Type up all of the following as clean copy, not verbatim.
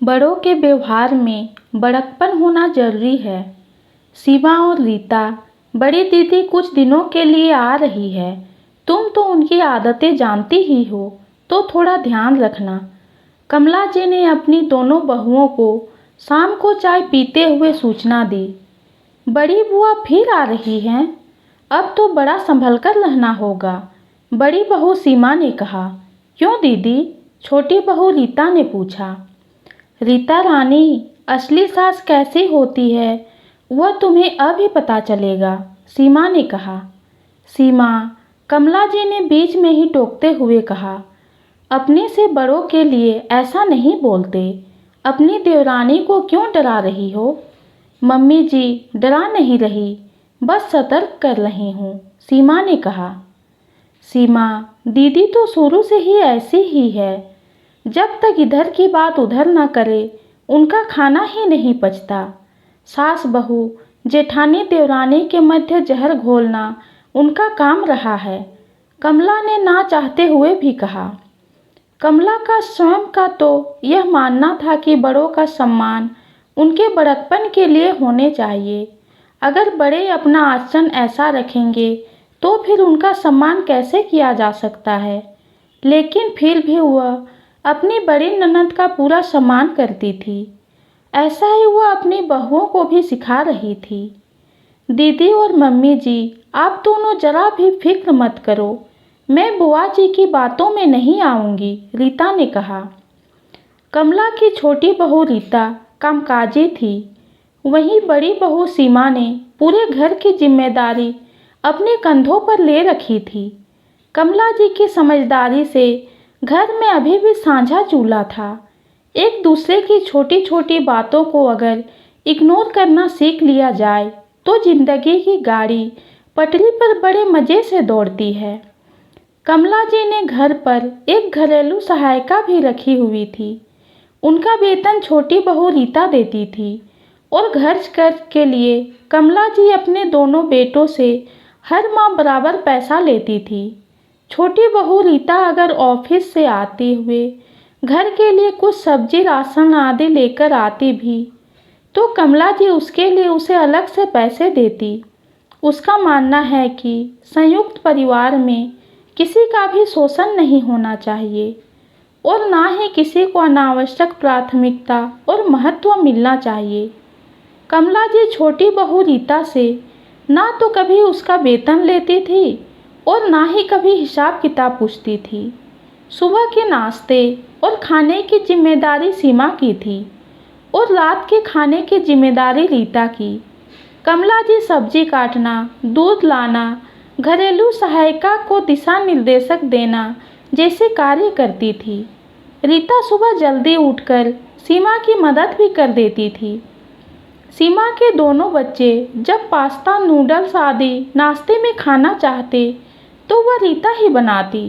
बड़ों के व्यवहार में बड़कपन होना जरूरी है। सीमा और रीता, बड़ी दीदी कुछ दिनों के लिए आ रही है। तुम तो उनकी आदतें जानती ही हो, तो थोड़ा ध्यान रखना। कमला जी ने अपनी दोनों बहुओं को शाम को चाय पीते हुए सूचना दी। बड़ी बुआ फिर आ रही हैं? अब तो बड़ा संभल कर रहना होगा, बड़ी बहू सीमा ने कहा। क्यों दीदी? छोटी बहू रीता ने पूछा। रीता रानी, असली सास कैसी होती है वह तुम्हें अब ही पता चलेगा, सीमा ने कहा। सीमा, कमला जी ने बीच में ही टोकते हुए कहा। अपने से बड़ों के लिए ऐसा नहीं बोलते। अपनी देवरानी को क्यों डरा रही हो? मम्मी जी, डरा नहीं रही, बस सतर्क कर रही हूँ, सीमा ने कहा। सीमा, दीदी तो शुरू से ही ऐसी ही है। जब तक इधर की बात उधर न करे उनका खाना ही नहीं पचता। सास बहू जेठानी देवरानी के मध्य जहर घोलना उनका काम रहा है, कमला ने ना चाहते हुए भी कहा। कमला का स्वयं का तो यह मानना था कि बड़ों का सम्मान उनके बड़कपन के लिए होने चाहिए। अगर बड़े अपना आचरण ऐसा रखेंगे तो फिर उनका सम्मान कैसे किया जा सकता है। लेकिन फिर भी वह अपनी बड़ी ननद का पूरा सम्मान करती थी। ऐसा ही वह अपनी बहुओं को भी सिखा रही थी। दीदी और मम्मी जी, आप दोनों जरा भी फिक्र मत करो, मैं बुआ जी की बातों में नहीं आऊँगी, रीता ने कहा। कमला की छोटी बहू रीता कामकाजी थी, वहीं बड़ी बहू सीमा ने पूरे घर की जिम्मेदारी अपने कंधों पर ले रखी थी। कमला जी की समझदारी से घर में अभी भी साझा चूल्हा था। एक दूसरे की छोटी छोटी बातों को अगर इग्नोर करना सीख लिया जाए तो जिंदगी की गाड़ी पटरी पर बड़े मज़े से दौड़ती है। कमला जी ने घर पर एक घरेलू सहायिका भी रखी हुई थी। उनका वेतन छोटी बहू रीता देती थी और घर खर्च के लिए कमला जी अपने दोनों बेटों से हर माह बराबर पैसा लेती थी। छोटी बहू रीता अगर ऑफिस से आते हुए घर के लिए कुछ सब्जी राशन आदि लेकर आती भी तो कमला जी उसके लिए उसे अलग से पैसे देती। उसका मानना है कि संयुक्त परिवार में किसी का भी शोषण नहीं होना चाहिए और ना ही किसी को अनावश्यक प्राथमिकता और महत्व मिलना चाहिए। कमला जी छोटी बहू रीता से ना तो कभी उसका वेतन लेती थी और ना ही कभी हिसाब किताब पूछती थी। सुबह के नाश्ते और खाने की जिम्मेदारी सीमा की थी और रात के खाने की जिम्मेदारी रीता की। कमला जी सब्जी काटना, दूध लाना, घरेलू सहायिका को दिशा निर्देशक देना जैसे कार्य करती थी। रीता सुबह जल्दी उठकर सीमा की मदद भी कर देती थी। सीमा के दोनों बच्चे जब पास्ता, नूडल्स आदि नाश्ते में खाना चाहते तो वह रीता ही बनाती।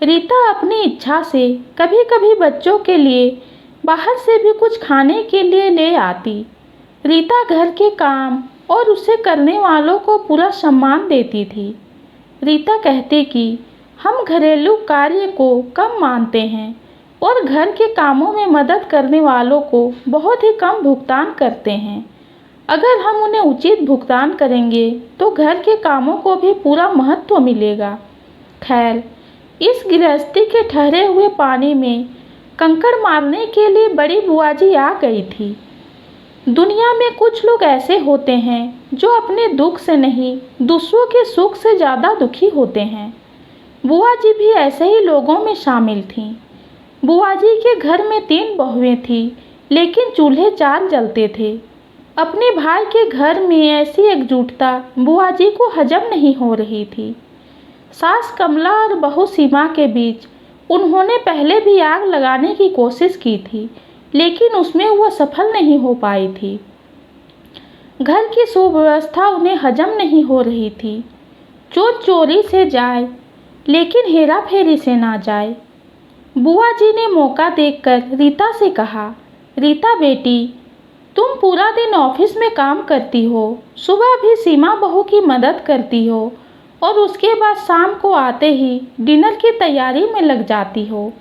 रीता अपनी इच्छा से कभी कभी बच्चों के लिए बाहर से भी कुछ खाने के लिए ले आती। रीता घर के काम और उसे करने वालों को पूरा सम्मान देती थी। रीता कहती कि हम घरेलू कार्य को कम मानते हैं और घर के कामों में मदद करने वालों को बहुत ही कम भुगतान करते हैं। अगर हम उन्हें उचित भुगतान करेंगे तो घर के कामों को भी पूरा महत्व मिलेगा। खैर, इस गृहस्थी के ठहरे हुए पानी में कंकड़ मारने के लिए बड़ी बुआ जी आ गई थी। दुनिया में कुछ लोग ऐसे होते हैं जो अपने दुख से नहीं, दूसरों के सुख से ज़्यादा दुखी होते हैं। बुआ जी भी ऐसे ही लोगों में शामिल थीं। बुआ जी के घर में 3 बहुएं थीं, लेकिन चूल्हे 4 जलते थे। अपने भाई के घर में ऐसी एकजुटता बुआ जी को हजम नहीं हो रही थी। सास कमला और बहू सीमा के बीच उन्होंने पहले भी आग लगाने की कोशिश की थी, लेकिन उसमें वह सफल नहीं हो पाई थी। घर की सुव्यवस्था उन्हें हजम नहीं हो रही थी। चोर चोरी से जाए लेकिन हेरा फेरी से ना जाए। बुआ जी ने मौका देखकर रीता से कहा, रीता बेटी, तुम पूरा दिन ऑफिस में काम करती हो, सुबह भी सीमा बहू की मदद करती हो और उसके बाद शाम को आते ही डिनर की तैयारी में लग जाती हो।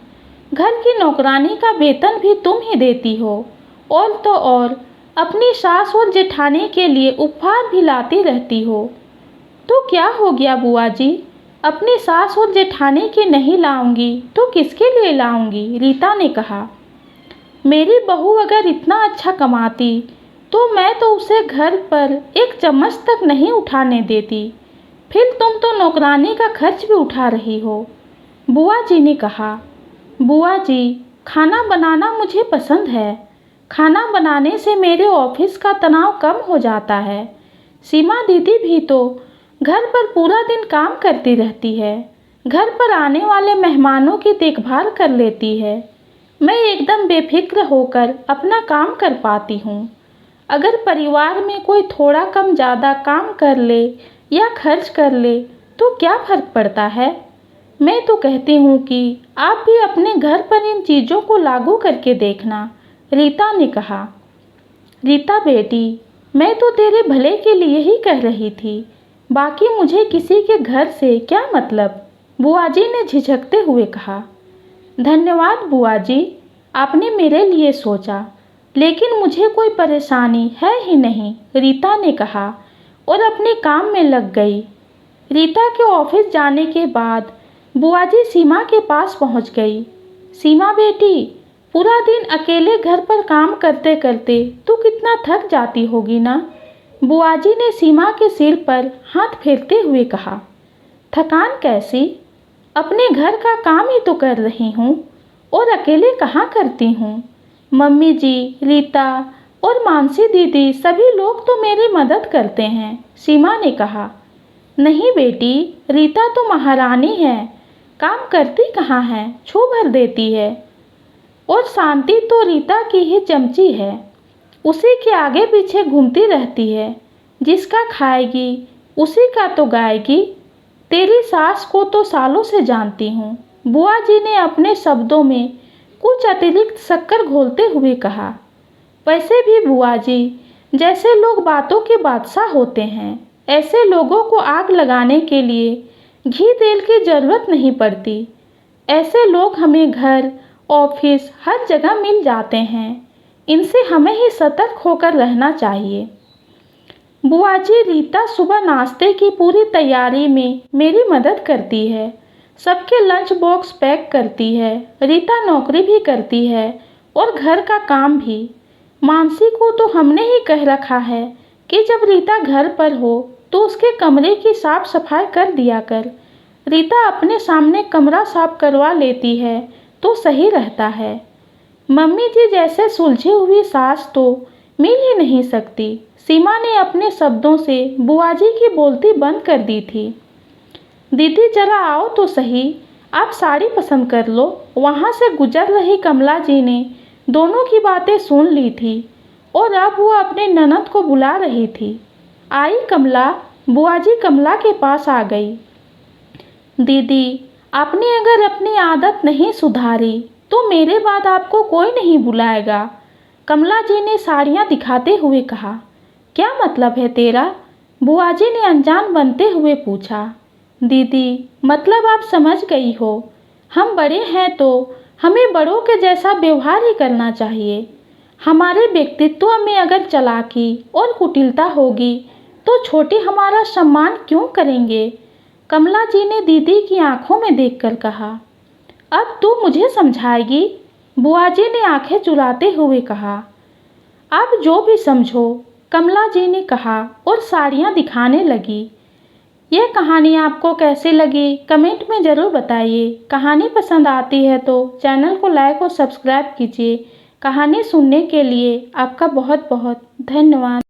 घर की नौकरानी का वेतन भी तुम ही देती हो, और तो और अपनी सास और जेठानी के लिए उपहार भी लाती रहती हो। तो क्या हो गया बुआ जी, अपनी सास और जेठानी के नहीं लाऊंगी तो किसके लिए लाऊंगी? रीता ने कहा। मेरी बहू अगर इतना अच्छा कमाती तो मैं तो उसे घर पर एक चम्मच तक नहीं उठाने देती, फिर तुम तो नौकरानी का खर्च भी उठा रही हो। बुआ जी ने कहा। बुआ जी, खाना बनाना मुझे पसंद है। खाना बनाने से मेरे ऑफिस का तनाव कम हो जाता है। सीमा दीदी भी तो घर पर पूरा दिन काम करती रहती है, घर पर आने वाले मेहमानों की देखभाल कर लेती है। मैं एकदम बेफिक्र होकर अपना काम कर पाती हूँ। अगर परिवार में कोई थोड़ा कम ज़्यादा काम कर ले या खर्च कर ले तो क्या फ़र्क पड़ता है? मैं तो कहती हूँ कि आप भी अपने घर पर इन चीज़ों को लागू करके देखना, रीता ने कहा। रीता बेटी, मैं तो तेरे भले के लिए ही कह रही थी, बाकी मुझे किसी के घर से क्या मतलब? बुआ जी ने झिझकते हुए कहा। धन्यवाद बुआ जी, आपने मेरे लिए सोचा, लेकिन मुझे कोई परेशानी है ही नहीं, रीता ने कहा और अपने काम में लग गई। रीता के ऑफिस जाने के बाद बुआ जी सीमा के पास पहुंच गई। सीमा बेटी, पूरा दिन अकेले घर पर काम करते करते तू कितना थक जाती होगी ना? बुआ जी ने सीमा के सिर पर हाथ फेरते हुए कहा। थकान कैसी? अपने घर का काम ही तो कर रही हूँ, और अकेले कहाँ करती हूँ। मम्मी जी, रीता और मानसी दीदी सभी लोग तो मेरी मदद करते हैं, सीमा ने कहा। नहीं बेटी, रीता तो महारानी है, काम करती कहाँ है, छू भर देती है। और शांति तो रीता की ही चमची है, उसी के आगे पीछे घूमती रहती है। जिसका खाएगी उसी का तो गाएगी। तेरी सास को तो सालों से जानती हूँ, बुआ जी ने अपने शब्दों में कुछ अतिरिक्त शक्कर घोलते हुए कहा। वैसे भी बुआ जी, जैसे लोग बातों के बादशाह होते हैं, ऐसे लोगों को आग लगाने के लिए घी तेल की ज़रूरत नहीं पड़ती। ऐसे लोग हमें घर, ऑफिस हर जगह मिल जाते हैं। इनसे हमें ही सतर्क होकर रहना चाहिए। बुआ जी, रीता सुबह नाश्ते की पूरी तैयारी में मेरी मदद करती है, सबके लंच बॉक्स पैक करती है। रीता नौकरी भी करती है और घर का काम भी। मानसी को तो हमने ही कह रखा है कि जब रीता घर पर हो तो उसके कमरे की साफ सफाई कर दिया कर। रीता अपने सामने कमरा साफ करवा लेती है तो सही रहता है। मम्मी जी जैसे सुलझी हुई सास तो मिल ही नहीं सकती। सीमा ने अपने शब्दों से बुआ जी की बोलती बंद कर दी थी। दीदी जरा आओ तो सही, आप साड़ी पसंद कर लो। वहाँ से गुजर रही कमला जी ने दोनों की बातें सुन ली थी और अब वो अपने ननद को बुला रही थी। आई कमला, बुआ जी कमला के पास आ गई। दीदी, आपने अगर अपनी आदत नहीं सुधारी तो मेरे बाद आपको कोई नहीं बुलाएगा, कमला जी ने साड़ियाँ दिखाते हुए कहा। क्या मतलब है तेरा? बुआ जी ने अनजान बनते हुए पूछा। दीदी, मतलब आप समझ गई हो, हम बड़े हैं तो हमें बड़ों के जैसा व्यवहार ही करना चाहिए। हमारे व्यक्तित्व में अगर चालाकी और कुटिलता होगी तो छोटे हमारा सम्मान क्यों करेंगे? कमला जी ने दीदी की आंखों में देखकर कहा। अब तू मुझे समझाएगी? बुआ जी ने आंखें चुराते हुए कहा। आप जो भी समझो, कमला जी ने कहा और साड़ियाँ दिखाने लगी। यह कहानी आपको कैसी लगी कमेंट में ज़रूर बताइए। कहानी पसंद आती है तो चैनल को लाइक और सब्सक्राइब कीजिए। कहानी सुनने के लिए आपका बहुत बहुत धन्यवाद।